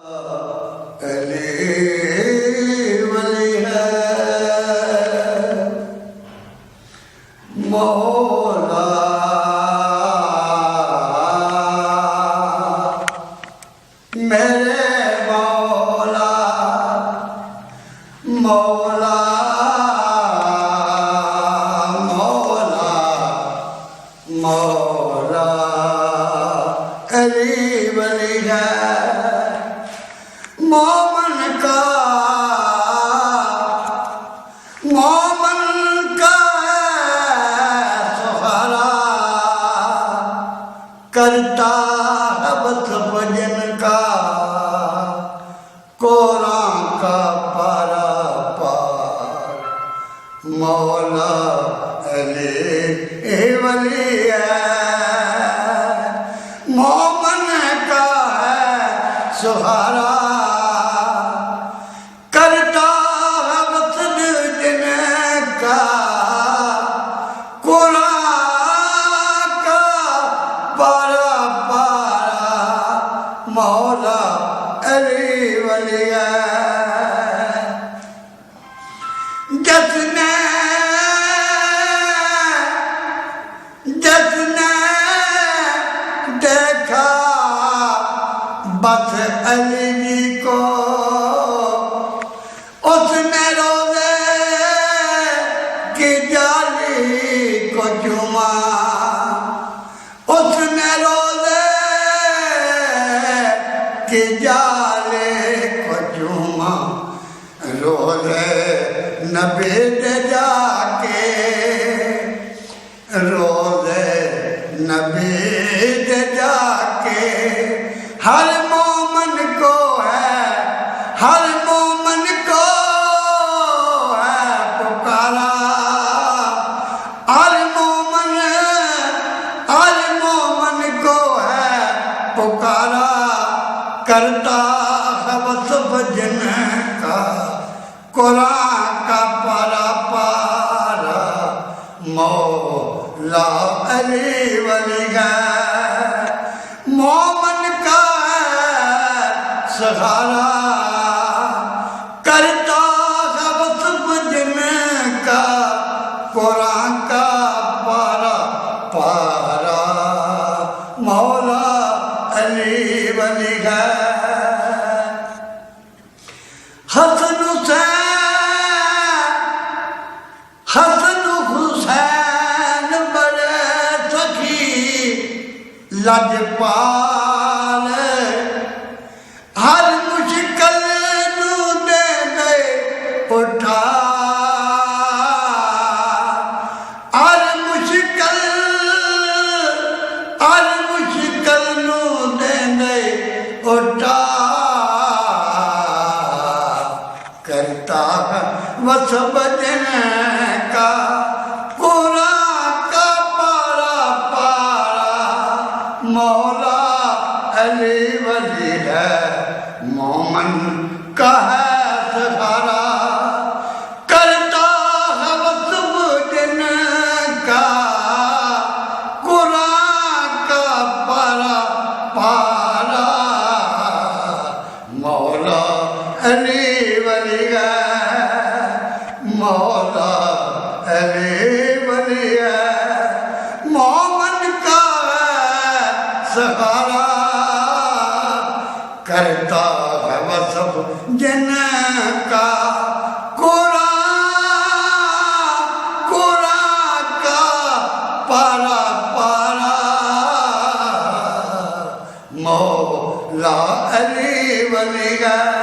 علی ولی ہے مولا میرے مولا مولا مولا مولا علی ولی ہے مومن کا سہارا کرتا ہے بس بجن کا قرآن کا پارا پار مولا علی ولی ہے مومن کا ہے سہارا کرتا ہے بس جن کا قرآن کا پارا پارا مولا علی ولی ہے جس نے دیکھا بس علی جی کو اس نے روزے کی جالی کو چوما اس نے روزے کی جالی کو چوما روزے نبی دے جا کے روزے نبی دے جا کے ہر مومن کو ہے ہر مومن کو ہے پکارا ہر مومن کو ہے پکارا کرتا ہے بس بجن کا قرآن کا پارا پارا مولا علی ولی ہے مومن کا ہے سہارا کرتا ہے بس بجن کا قرآن کا پارا پارا مولا علی ولی ہے حسن حسین بڑے سخی لجپال ہر مشکل نو دے گئے اٹھا ہر مشکل نو دے گئے اٹھا کرتا ہے بس بجن کا قرآن کا پارا پارا مولا علی ولی ہے مومن کا ہے سہارا کرتا ہے بس بجن کا قرآن کا پارا پارا مولا علی ولی ہے مولا علی ولی ہے مومن کا ہے سہارا کرتا ہے وہ سب جن کا قرآن کا پارا پارا مولا علی ولی ہے